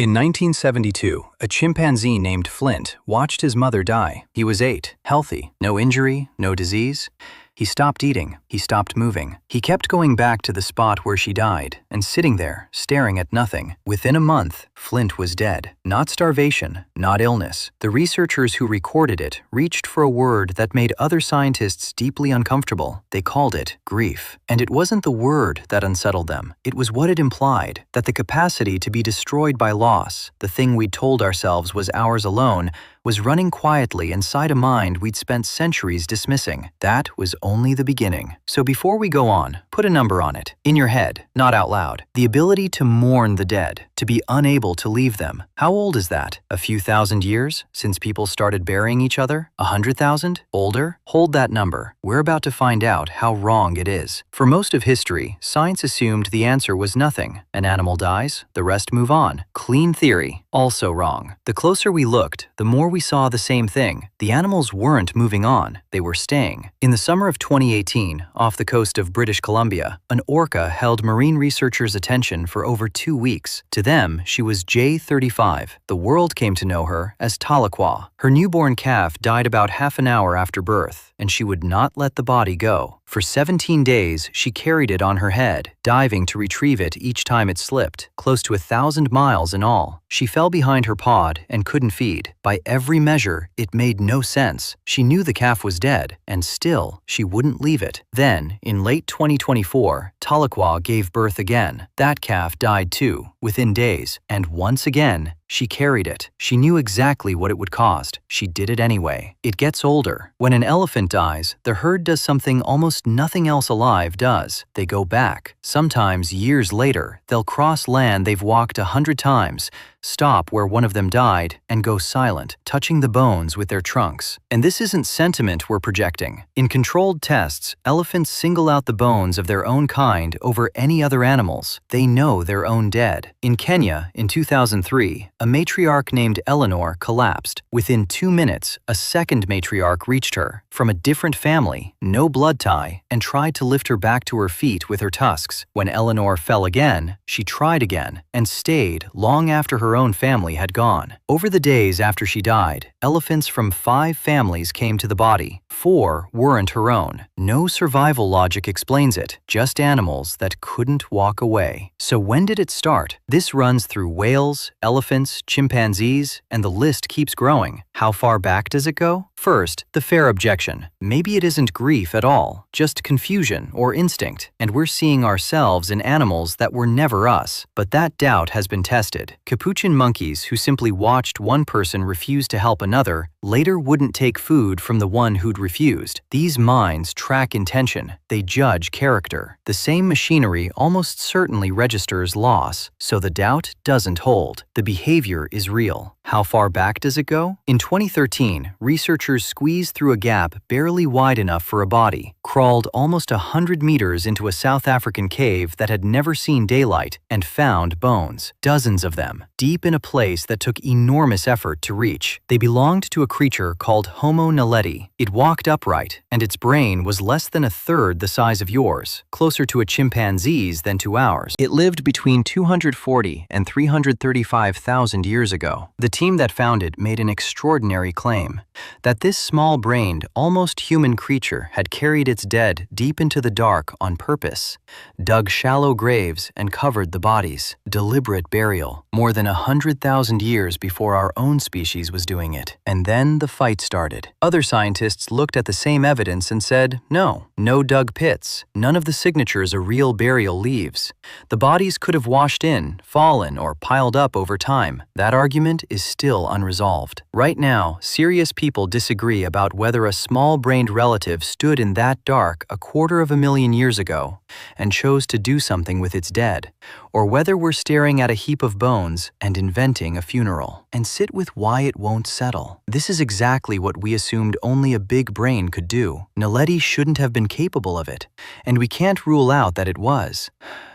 In 1972, a chimpanzee named Flint watched his mother die. He was 8, healthy, no injury, no disease. He stopped eating, he stopped moving. He kept going back to the spot where she died and sitting there, staring at nothing. Within a month, Flint was dead. Not starvation, not illness. The researchers who recorded it reached for a word that made other scientists deeply uncomfortable. They called it grief. And it wasn't the word that unsettled them. It was what it implied, that the capacity to be destroyed by loss, the thing we'd told ourselves was ours alone, was running quietly inside a mind we'd spent centuries dismissing. That was only the beginning. So before we go on, put a number on it. In your head, not out loud. The ability to mourn the dead, to be unable to leave them. How old is that? A few thousand years since people started burying each other? 100,000? Older? Hold that number. We're about to find out how wrong it is. For most of history, science assumed the answer was nothing. An animal dies, the rest move on. Clean theory. Also wrong. The closer we looked, the more we saw the same thing. The animals weren't moving on, they were staying. In the summer of 2018, off the coast of British Columbia, an orca held marine researchers' attention for over 2 weeks. To them, she was J35. The world came to know her as Tahlequah. Her newborn calf died about half an hour after birth, and she would not let the body go. For 17 days, she carried it on her head, diving to retrieve it each time it slipped, close to 1,000 miles in all. She fell behind her pod and couldn't feed. By every measure, it made no sense. She knew the calf was dead, and still, she wouldn't leave it. Then, in late 2024, Tahlequah gave birth again. That calf died too, within days, and once again, she carried it. She knew exactly what it would cost. She did it anyway. It gets older. When an elephant dies, the herd does something almost nothing else alive does. They go back. Sometimes years later, they'll cross land they've walked 100 times, stop where one of them died, and go silent, touching the bones with their trunks. And this isn't sentiment we're projecting. In controlled tests, elephants single out the bones of their own kind over any other animals. They know their own dead. In Kenya, in 2003, a matriarch named Eleanor collapsed. Within 2 minutes, a second matriarch reached her, from a different family, no blood tie, and tried to lift her back to her feet with her tusks. When Eleanor fell again, she tried again, and stayed long after her own family had gone. Over the days after she died, elephants from 5 families came to the body. 4 weren't her own. No survival logic explains it, just animals that couldn't walk away. So when did it start? This runs through whales, elephants, chimpanzees, and the list keeps growing. How far back does it go? First, the fair objection. Maybe it isn't grief at all, just confusion or instinct, and we're seeing ourselves in animals that were never us. But that doubt has been tested. Capuchin monkeys who simply watched one person refuse to help another later wouldn't take food from the one who'd refused. These minds track intention. They judge character. The same machinery almost certainly registers loss, so the doubt doesn't hold. The behavior is real. How far back does it go? In 2013, researchers squeezed through a gap barely wide enough for a body, crawled almost 100 meters into a South African cave that had never seen daylight, and found bones. Dozens of them, deep in a place that took enormous effort to reach. They belonged to a creature called Homo naledi. It walked upright, and its brain was less than a third the size of yours, closer to a chimpanzee's than to ours. It lived between 240 and 335,000 years ago. The team that found it made an extraordinary claim, that this small-brained, almost human creature had carried its dead deep into the dark on purpose, dug shallow graves and covered the bodies. Deliberate burial, more than 100,000 years before our own species was doing it. And then the fight started. Other scientists looked at the same evidence and said, no dug pits, none of the signatures a real burial leaves. The bodies could have washed in, fallen, or piled up over time. That argument is still unresolved. Right now, serious people disagree about whether a small-brained relative stood in that dark 250,000 years ago and chose to do something with its dead, or whether we're staring at a heap of bones and inventing a funeral. And sit with why it won't settle. This is exactly what we assumed only a big brain could do. Naledi shouldn't have been capable of it, and we can't rule out that it was.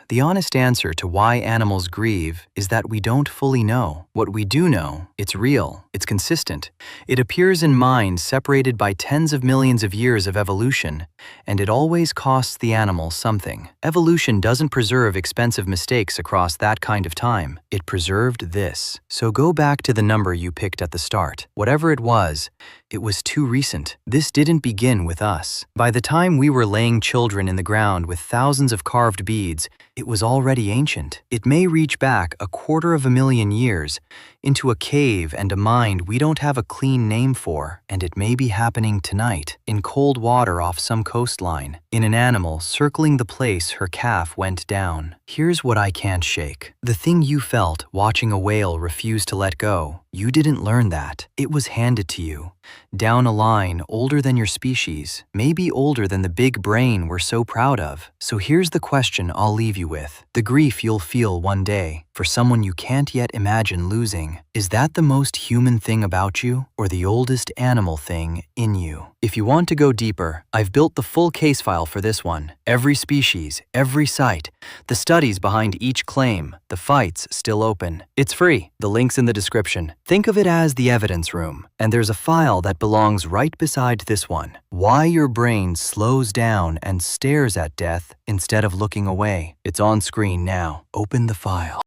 The honest answer to why animals grieve is that we don't fully know. What we do know, it's real, it's consistent. It appears in minds separated by tens of millions of years of evolution, and it always costs the animal something. Evolution doesn't preserve expensive mistakes across that kind of time. It preserved this. So go back to the number you picked at the start. Whatever it was too recent. This didn't begin with us. By the time we were laying children in the ground with thousands of carved beads, it was already ancient. It may reach back 250,000 years into a cave and a mind we don't have a clean name for, and it may be happening tonight, in cold water off some coastline, in an animal circling the place her calf went down. Here's what I can't shake. The thing you felt watching a whale refuse to let go, you didn't learn that. It was handed to you. Down a line older than your species, maybe older than the big brain we're so proud of. So here's the question I'll leave you with. The grief you'll feel one day for someone you can't yet imagine losing. Is that the most human thing about you, or the oldest animal thing in you? If you want to go deeper, I've built the full case file for this one. Every species, every site, the studies behind each claim, the fights still open. It's free. The link's in the description. Think of it as the evidence room, and there's a file that belongs right beside this one. Why your brain slows down and stares at death instead of looking away. It's on screen now. Open the file.